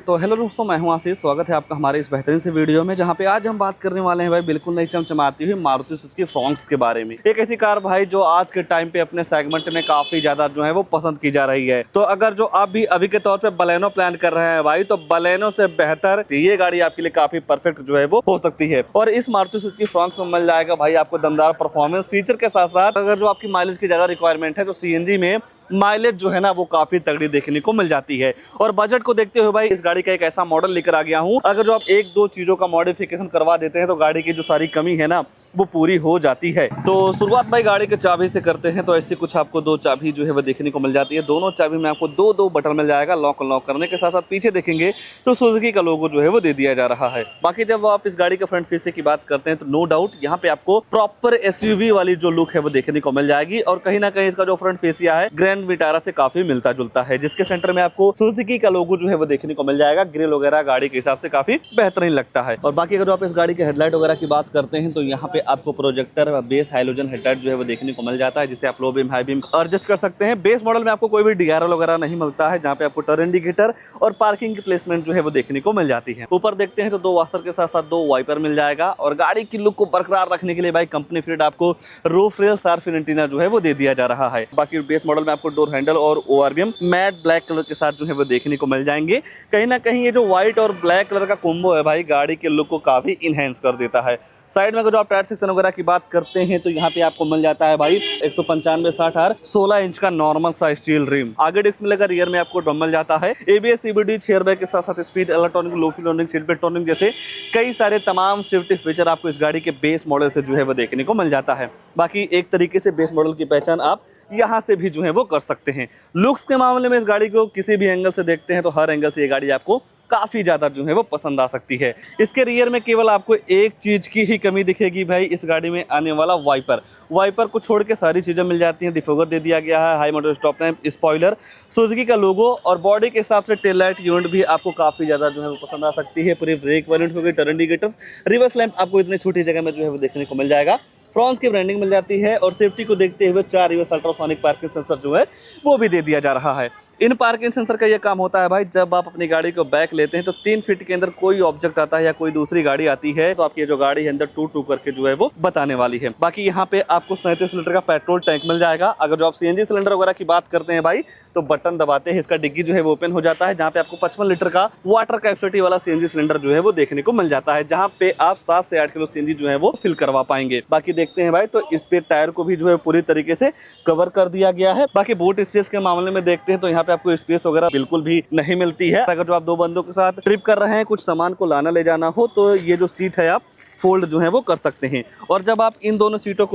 तो हेलो दोस्तों, मैं हूं आशीष। स्वागत है आपका हमारे इस बेहतरीन से वीडियो में, जहां पे आज हम बात करने वाले हैं भाई बिल्कुल नई चमचमाती हुई मारुति सुजुकी फ्रॉन्क्स के बारे में। एक ऐसी कार भाई जो आज के टाइम पे अपने सेगमेंट में काफी ज्यादा जो है वो पसंद की जा रही है। तो अगर जो आप भी अभी के तौर पे बलेनो प्लान कर रहे हैं भाई, तो बलेनो से बेहतर ये गाड़ी आपके लिए काफी परफेक्ट जो है वो हो सकती है। और इस मारुति सुजुकी फ्रॉन्क्स में मिल जाएगा भाई आपको दमदार परफॉर्मेंस फीचर के साथ साथ अगर जो आपकी माइलेज की ज्यादा रिक्वायरमेंट है तो सीएनजी में माइलेज जो है ना वो काफी तगड़ी देखने को मिल जाती है। और बजट को देखते हुए भाई इस गाड़ी का एक ऐसा मॉडल लेकर आ गया हूं, अगर जो आप एक दो चीजों का मॉडिफिकेशन करवा देते हैं तो गाड़ी की जो सारी कमी है ना वो पूरी हो जाती है। तो शुरुआत भाई गाड़ी के चाबी से करते हैं। तो ऐसे कुछ आपको दो चाबी जो है वो देखने को मिल जाती है। दोनों चाबी में आपको दो दो बटन मिल जाएगा लॉक अनलॉक करने के साथ साथ पीछे देखेंगे तो सुजुकी का लोगो जो है वो दे दिया जा रहा है। बाकी जब आप इस गाड़ी के फ्रंट फेस की बात करते हैं तो नो डाउट यहाँ पे आपको प्रॉपर एसयूवी वाली जो लुक है वो देखने को मिल जाएगी। और कहीं ना कहीं इसका जो फ्रंट फेसिया है ग्रैंड विटारा से काफी मिलता जुलता है, जिसके सेंटर में आपको सुजुकी का लोगो जो है वो देखने को मिल जाएगा। ग्रिल वगैरह गाड़ी के हिसाब से काफी बेहतरीन लगता है। और बाकी अगर आप इस गाड़ी के हेडलाइट वगैरह की बात करते हैं तो यहाँ पे आपको प्रोजेक्टर बेस हाइलोजन हेडलाइट जो है वो देखने को मिल जाता है, जिसे आप low beam high beam adjust कर सकते हैं। बेस मॉडल में आपको कोई भी डीआरएल वगैरह नहीं मिलता है, जहाँ पे आपको टर्न इंडिकेटर और पार्किंग की प्लेसमेंट जो है वो देखने को मिल जाती है। ऊपर देखते हैं तो दो वाशर के साथ साथ दो वाइपर मिल जाएगा। और गाड़ी की लुक को बरकरार रखने के लिए भाई कंपनी फिट आपको roof rail shark fin antenna जो है वो दे दिया जा रहा है। बाकी बेस मॉडल में आपको डोर हैंडल और ओआरबीएम मैट ब्लैक कलर के साथ जो है वो देखने को मिल जाएंगे। कहीं ना कहीं ये जो व्हाइट और ब्लैक कलर का कॉम्बो है भाई गाड़ी के लुक को काफी इनहेंस कर देता है। साइड में अगर जो आप टायर सेक्शन वगैरह की बात करते हैं तो यहाँ पे आपको मिल जाता है भाई 195/60R 16 इंच का नॉर्मल सा स्टील रिम। आगे डिस्क मिलेगा, रियर में आपको ड्रम मिल जाता है। एबीएस सीबीडी चेयर बैग के साथ साथ स्पीड इलेक्ट्रॉनिक लो fuel warning seat belt warning जैसे कई सारे तमाम सेफ्टी फीचर आपको इस गाड़ी के बेस मॉडल से जो है वो देखने को मिल जाता है। बाकी एक तरीके से बेस मॉडल की पहचान आप यहाँ से भी जो है वो कर सकते हैं। लुक्स के मामले में इस गाड़ी को किसी भी एंगल से देखते हैं तो हर एंगल से ये गाड़ी आपको काफी ज्यादा जो है वो पसंद आ सकती है। इसके रियर में केवल आपको एक चीज की ही कमी दिखेगी भाई, इस गाड़ी में आने वाला वाइपर को छोड़ के सारी चीजें मिल जाती हैं। डिफोगर दे दिया गया है, high model stop lamp, spoiler, Suzuki का लोगो और बॉडी के हिसाब से टेल लाइट यूनिट भी आपको काफी ज्यादा जो है वो पसंद आ सकती है। पूरी ब्रेक वारंट हो गई, टर्न इंडिकेटर्स, रिवर्स लैंप आपको इतनी छोटी जगह में जो है वो देखने को मिल जाएगा। फ्रॉन्क्स की ब्रांडिंग मिल जाती है और सेफ्टी को देखते हुए 4 रिवर्स अल्ट्रासोनिक पार्किंग सेंसर जो है वो भी दे दिया जा रहा है। इन पार्किंग सेंसर का ये काम होता है भाई, जब आप अपनी गाड़ी को बैक लेते हैं तो 3 फीट के अंदर कोई ऑब्जेक्ट आता है या कोई दूसरी गाड़ी आती है तो आपकी जो गाड़ी है अंदर टू टू करके जो है वो बताने वाली है। बाकी यहाँ पे आपको 37 लीटर का पेट्रोल टैंक मिल जाएगा। अगर जो आप सीएनजी सिलेंडर वगैरह की बात करते हैं भाई तो बटन दबाते हैं इसका डिग्गी जो है वो ओपन हो जाता है, जहाँ पे आपको 55 लीटर का वाटर कैपेसिटी वाला सीएनजी सिलेंडर जो है वो देखने को मिल जाता है, जहाँ पे आप 7 से 8 किलो सीएनजी जो है वो फिल करवा पाएंगे। बाकी देखते हैं भाई तो इस पे टायर को भी जो है पूरी तरीके से कवर कर दिया गया है। बाकी बूट स्पेस के मामले में देखते हैं तो यहाँ पे आपको स्पेस वगैरह बिल्कुल भी नहीं मिलती है। अगर जो आप दो बंदों के साथ ट्रिप कर रहे हैं, कुछ सामान को लाना ले जाना हो तो ये जो सीट है आप फोल्ड जो है वो कर सकते हैं। और जब आप इन दोनों सीटों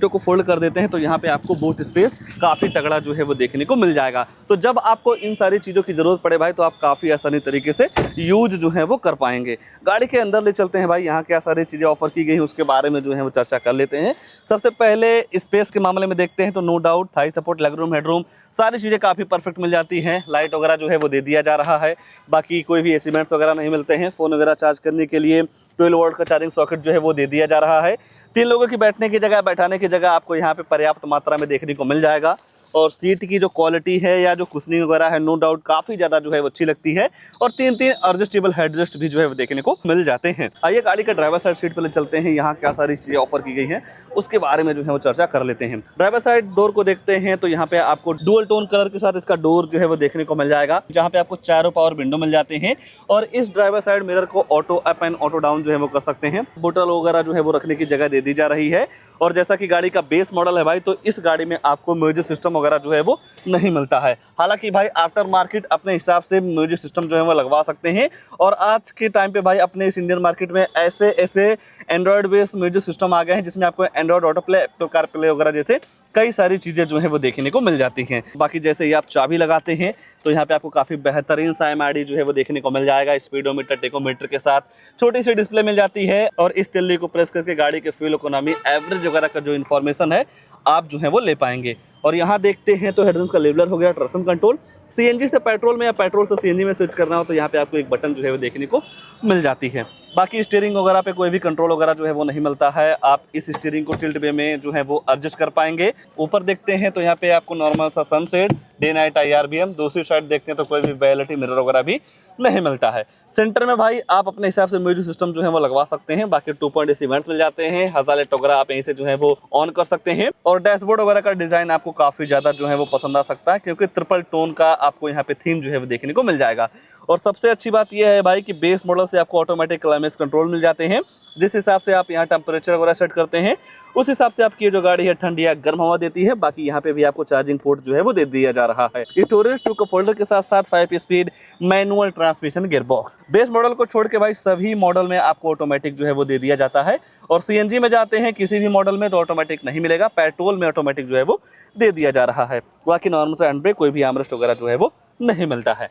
को फोल्ड कर देते हैं तो यहाँ पे आपको बूट स्पेस काफी तगड़ा जो है वो देखने को मिल जाएगा। तो जब आपको इन सारी चीजों की जरूरत पड़े भाई तो आप काफी आसानी तरीके से यूज जो है वो कर पाएंगे। गाड़ी के अंदर ले चलते हैं भाई, यहाँ क्या सारी चीजें ऑफर की गई हैं उसके बारे में जो है वो चर्चा कर लेते हैं। सबसे पहले स्पेस के मामले में देखते हैं तो no doubt thigh support, leg room, headroom सारी चीजें काफी परफेक्ट मिल जाती हैं। लाइट वगैरह जो है वो दे दिया जा रहा है। बाकी कोई भी एसीमेंट्स वगैरह नहीं मिलते हैं। फोन वगैरह चार्ज करने के लिए 12 वोल्ट का चार्जिंग सॉकेट जो है वो दे दिया जा रहा है। 3 लोगों की बैठने की जगह, बैठाने की जगह आपको यहाँ पे पर्याप्त मात्रा में देखने को मिल जाएगा। और सीट की जो क्वालिटी है या जो कुशनिंग वगैरह है नो डाउट काफी ज्यादा जो है वो अच्छी लगती है। और 3 एडजस्टेबल हेडरेस्ट भी जो है वो देखने को मिल जाते हैं। आइए गाड़ी का ड्राइवर साइड सीट पे ले चलते हैं, यहाँ क्या सारी चीजें ऑफर की गई हैं उसके बारे में जो है वो चर्चा कर लेते हैं। ड्राइवर साइड डोर को देखते हैं तो यहाँ पे आपको डुअल टोन कलर के साथ इसका डोर जो है वो देखने को मिल जाएगा, जहाँ पे आपको चारों पावर विंडो मिल जाते हैं। और इस ड्राइवर साइड मिरर को auto up and auto down जो है वो कर सकते हैं। बोतल वगैरह जो है वो रखने की जगह दे दी जा रही है। और जैसा कि गाड़ी का बेस मॉडल है भाई तो इस गाड़ी में आपको म्यूजिक सिस्टम वगैरह जो है वो नहीं मिलता है। हालांकि भाई आफ्टर मार्केट अपने हिसाब से म्यूजिक सिस्टम जो है वो लगवा सकते हैं। और आज के टाइम पे भाई अपने इस इंडियन मार्केट में ऐसे एंड्रॉयड बेस्ड म्यूजिक सिस्टम आ गए हैं जिसमें आपको Android auto play, Apple car play वगैरह जैसे कई सारी चीज़ें जो है वो देखने को मिल जाती हैं। बाकी जैसे ही आप चाबी लगाते हैं तो यहाँ पे आपको काफ़ी बेहतरीन सा एमआईडी जो है वो देखने को मिल जाएगा। स्पीडोमीटर, टेकोमीटर के साथ छोटी सी डिस्प्ले मिल जाती है। और इस तिल्ली को प्रेस करके गाड़ी के फ्यूल इकोनॉमी, एवरेज वगैरह का जो इन्फॉर्मेशन है आप जो है वो ले पाएंगे। और यहाँ देखते हैं तो हेडरूम का लेवलर हो गया, ट्रैक्शन कंट्रोल, सीएनजी से पेट्रोल में या पेट्रोल से सीएनजी में स्विच करना हो तो यहाँ पे आपको एक बटन जो है वो देखने को मिल जाती है। बाकी स्टीयरिंग वगैरह पे कोई भी कंट्रोल वगैरह जो है वो नहीं मिलता है। आप इस स्टीयरिंग को टिल्ट वे में जो है वो एडजस्ट कर पाएंगे। ऊपर देखते हैं तो यहाँ पे आपको नॉर्मल सा सनसेट, डे नाइट IRBM, दूसरी साइड देखते हैं तो कोई भी वैलिटी मिरर वगैरह भी नहीं मिलता है। सेंटर में भाई आप अपने हिसाब से म्यूजिक सिस्टम जो है वो लगवा सकते हैं। बाकी 2.8 इवेंट्स मिल जाते हैं। हजालेट वगैरह आप यहीं से जो है वो ऑन कर सकते हैं। और डैशबोर्ड वगैरह का डिजाइन आपको काफी ज्यादा जो है वो पसंद आ सकता है, क्योंकि ट्रिपल टोन का आपको यहाँ पे थीम जो है वो देखने को मिल जाएगा। और सबसे अच्छी बात यह है भाई कि बेस मॉडल से आपको ऑटोमेटिक क्लाइमेट कंट्रोल मिल जाते हैं। जिस हिसाब से आप यहाँ टेम्परेचर वगैरह सेट करते हैं उस हिसाब से आपकी जो गाड़ी है ठंडी या गर्म हवा देती है। बाकी यहाँ पे भी आपको चार्जिंग पोर्ट जो है वो दे दिया जा रहा है। स्टोरेज 2 कप होल्डर के साथ साथ 5 speed manual transmission gearbox. Base model को छोड़ के भाई सभी मॉडल में आपको ऑटोमेटिक जो है वो दे दिया जाता है। और सीएनजी में जाते हैं किसी भी मॉडल में तो ऑटोमेटिक नहीं मिलेगा, पेट्रोल में ऑटोमेटिक जो है वो दे दिया जा रहा है। बाकी नॉर्मल से हैंड ब्रेक, कोई भी आर्मरेस्ट वगैरह जो है वो नहीं मिलता है।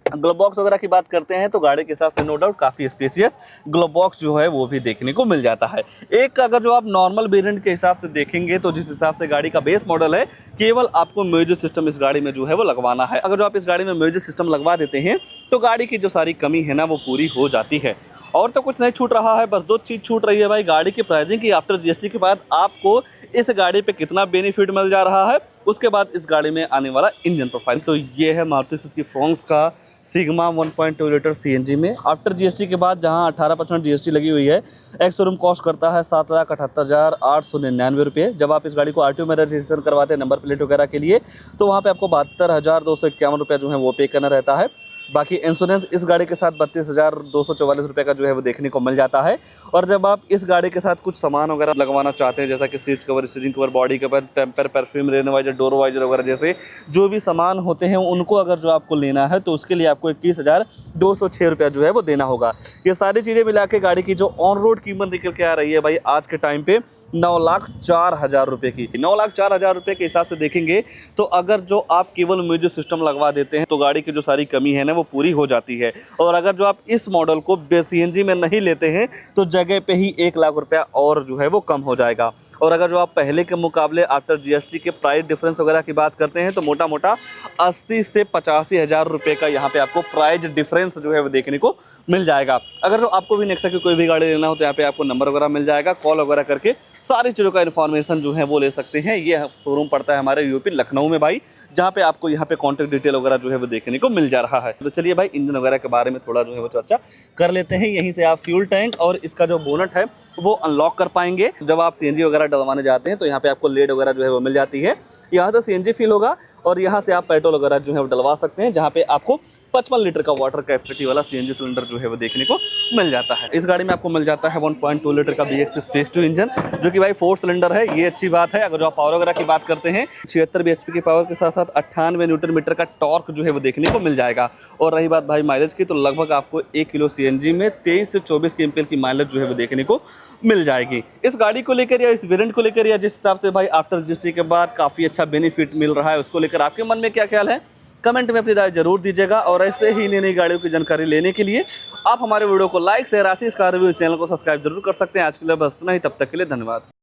ग्लोव बॉक्स वगैरह की बात करते हैं तो गाड़ी के हिसाब से नो डाउट काफी स्पेसियस ग्लोव बॉक्स जो है वो भी देखने को मिल जाता है। एक अगर जो आप नॉर्मल वेरिएंट के हिसाब से देखेंगे तो जिस हिसाब से गाड़ी का बेस मॉडल है, केवल आपको म्यूजिक सिस्टम इस गाड़ी में जो है वो लगवाना है। अगर जो आप इस गाड़ी में म्यूजिक सिस्टम लगवा देते हैं तो गाड़ी की जो सारी कमी है ना वो पूरी हो जाती है। और तो कुछ नहीं छूट रहा है, बस 2 चीज़ छूट रही है भाई, गाड़ी की प्राइसिंग की। आफ्टर जीएसटी के बाद आपको इस गाड़ी पे कितना बेनिफिट मिल जा रहा है, उसके बाद इस गाड़ी में आने वाला इंजन प्रोफाइल। तो ये है मारुति सुजुकी फ्रॉन्क्स का सिग्मा 1.2 लीटर सीएनजी में आफ्टर जीएसटी के बाद, जहां 18% जीएसटी लगी हुई है। एक्स शोरूम कॉस्ट करता है 7,78,899 रुपये। जब आप इस गाड़ी को आरटीओ में रजिस्ट्रेशन करवाते हैं नंबर प्लेट वगैरह के लिए तो वहां पे आपको 72,251 रुपये जो है वो पे करना रहता है। बाकी इंश्योरेंस इस गाड़ी के साथ 32,244 रुपये का जो है वो देखने को मिल जाता है। और जब आप इस गाड़ी के साथ कुछ सामान वगैरह लगवाना चाहते हैं, जैसा कि seat cover, steering cover, body cover, टेम्पर, perfume, rain visor, door visor वगैरह जैसे जो भी सामान होते हैं उनको अगर जो आपको लेना है तो उसके लिए आपको 21,206 रुपया जो है वो देना होगा। ये सारी चीज़ें मिला के गाड़ी की जो ऑन रोड कीमत निकल के आ रही है भाई आज के टाइम पे 9,04,000 रुपये की। 9,04,000 रुपये के हिसाब से देखेंगे तो अगर जो आप केवल म्यूजिक सिस्टम लगवा देते हैं तो गाड़ी की जो सारी कमी है ना वो पूरी हो जाती है। और अगर जो आप इस मॉडल को सीएनजी में नहीं लेते हैं तो जगह पे ही 1 लाख रुपया और जो है वो कम हो जाएगा। और अगर जो आप पहले के मुकाबले आफ्टर जीएसटी के प्राइस डिफरेंस वगैरह की बात करते हैं तो मोटा मोटा 80 से 85 हज़ार रुपये का यहाँ पे आपको प्राइस डिफरेंस जो है वो देखने को मिल जाएगा। अगर जो आपको भी नेक्सा की कोई भी गाड़ी लेना हो तो यहाँ पे आपको नंबर वगैरह मिल जाएगा, कॉल वगैरह करके सारी चीज़ों का इन्फॉर्मेशन जो है वो ले सकते हैं। ये शोरूम पड़ता है हमारे यूपी लखनऊ में भाई, जहाँ पे आपको यहाँ पे कॉन्टैक्ट डिटेल वगैरह जो है वो देखने को मिल जा रहा है। तो चलिए भाई इंजन वगैरह के बारे में थोड़ा जो है वो चर्चा कर लेते हैं। यहीं से आप फ्यूल टैंक और इसका जो बोनट है वो अनलॉक कर पाएंगे। जब आप सीएनजी वगैरह डलवाने जाते हैं तो यहाँ पे आपको लेड वगैरह जो है वो मिल जाती है। यहाँ से सीएनजी फील होगा और यहाँ से आप पेट्रोल वगैरह जो है वो डलवा सकते हैं, जहाँ पे आपको 55 लीटर का वाटर कैपेसिटी वाला सीएनजी सिलेंडर जो है वो देखने को मिल जाता है। इस गाड़ी में आपको मिल जाता है 1.2 लीटर का BX6 फेज 2 इंजन, जो कि भाई 4 सिलेंडर है। ये अच्छी बात है। अगर जो आप पावर वगैरह की बात करते हैं 76 bhp की पावर के साथ साथ 98 न्यूटन मीटर का टॉर्क जो है वो देखने को मिल जाएगा। और रही बात भाई माइलेज की, तो लगभग आपको 1 किलो सीएनजी में 23 से 24 kmpl की माइलेज जो है वो देखने को मिल जाएगी। इस गाड़ी को लेकर या इस वेरिएंट को लेकर या जिस हिसाब से भाई आफ्टर जीएसटी के बाद काफ़ी अच्छा बेनिफिट मिल रहा है उसको लेकर आपके मन में क्या ख्याल है, कमेंट में अपनी राय जरूर दीजिएगा। और ऐसे ही नई नई गाड़ियों की जानकारी लेने के लिए आप हमारे वीडियो को लाइक, शेयर, आशीष कार रिव्यू चैनल को सब्सक्राइब जरूर कर सकते हैं। आज के लिए बस इतना ही, तब तक के लिए धन्यवाद।